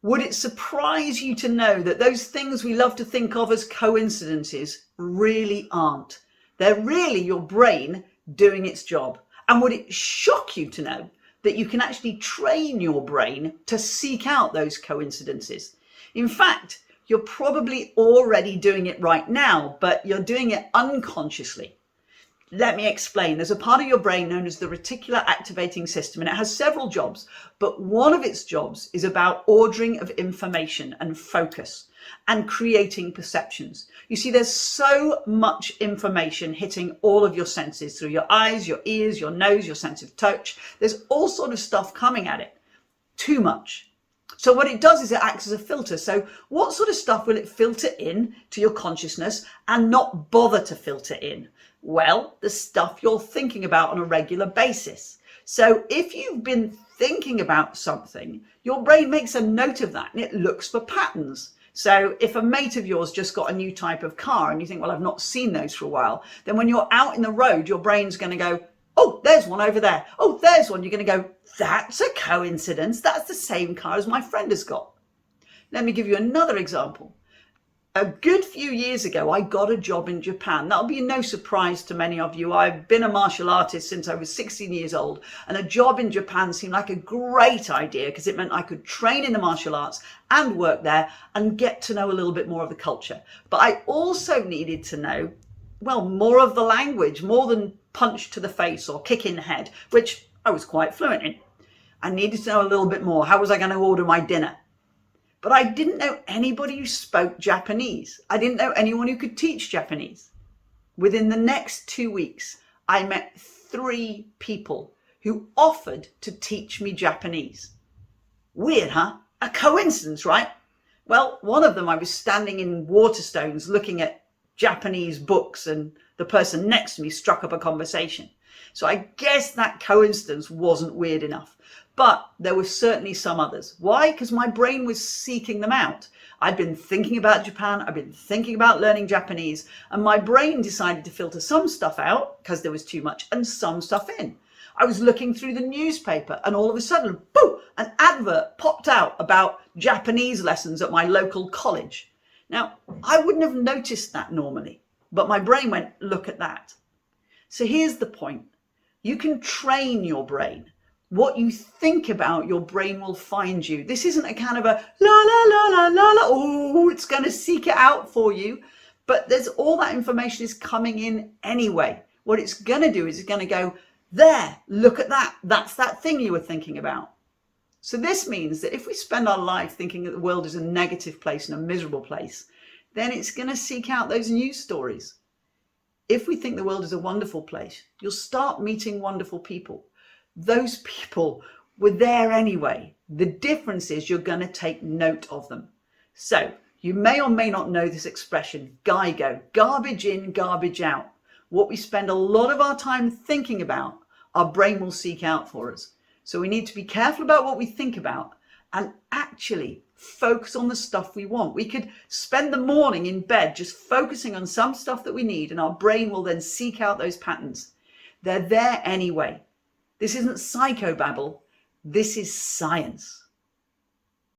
Would it surprise you to know that those things we love to think of as coincidences really aren't? They're really your brain doing its job. And would it shock you to know that you can actually train your brain to seek out those coincidences? In fact, you're probably already doing it right now, but you're doing it unconsciously. Let me explain. There's a part of your brain known as the reticular activating system, and it has several jobs, but one of its jobs is about ordering of information and focus and creating perceptions. You see, there's so much information hitting all of your senses through your eyes, your ears, your nose, your sense of touch. There's all sort of stuff coming at it. Too much. So what it does is it acts as a filter. So what sort of stuff will it filter in to your consciousness and not bother to filter in? Well, the stuff you're thinking about on a regular basis. So if you've been thinking about something, your brain makes a note of that and it looks for patterns. So if a mate of yours just got a new type of car and you think, well, I've not seen those for a while, then when you're out in the road, your brain's going to go, oh, there's one over there. Oh, there's one. You're going to go, that's a coincidence. That's the same car as my friend has got. Let me give you another example. A good few years ago, I got a job in Japan. That'll be no surprise to many of you. I've been a martial artist since I was 16 years old, and a job in Japan seemed like a great idea because it meant I could train in the martial arts and work there and get to know a little bit more of the culture. But I also needed to know, well, more of the language, more than punch to the face or kick in the head, which I was quite fluent in. I needed to know a little bit more. How was I going to order my dinner? But I didn't know anybody who spoke Japanese. I didn't know anyone who could teach Japanese. Within the next 2 weeks, I met 3 people who offered to teach me Japanese. Weird, huh? A coincidence, right? Well, one of them, I was standing in Waterstones looking at Japanese books, and the person next to me struck up a conversation. So I guess that coincidence wasn't weird enough. But there were certainly some others. Why? Because my brain was seeking them out. I'd been thinking about Japan, I'd been thinking about learning Japanese, and my brain decided to filter some stuff out because there was too much and some stuff in. I was looking through the newspaper and all of a sudden, boom, an advert popped out about Japanese lessons at my local college. Now, I wouldn't have noticed that normally, but my brain went, look at that. So here's the point. You can train your brain. What you think about, your brain will find you. This isn't a kind of a la, la, la, la, la, la, oh, it's going to seek it out for you. But there's all that information is coming in anyway. What it's going to do is it's going to go, there, look at that. That's that thing you were thinking about. So this means that if we spend our life thinking that the world is a negative place and a miserable place, then it's going to seek out those news stories. If we think the world is a wonderful place, you'll start meeting wonderful people. Those people were there anyway. The difference is you're going to take note of them. So you may or may not know this expression, GIGO, garbage in, garbage out. What we spend a lot of our time thinking about, our brain will seek out for us. So we need to be careful about what we think about and actually focus on the stuff we want. We could spend the morning in bed just focusing on some stuff that we need, and our brain will then seek out those patterns. They're there anyway. This isn't psychobabble. This is science.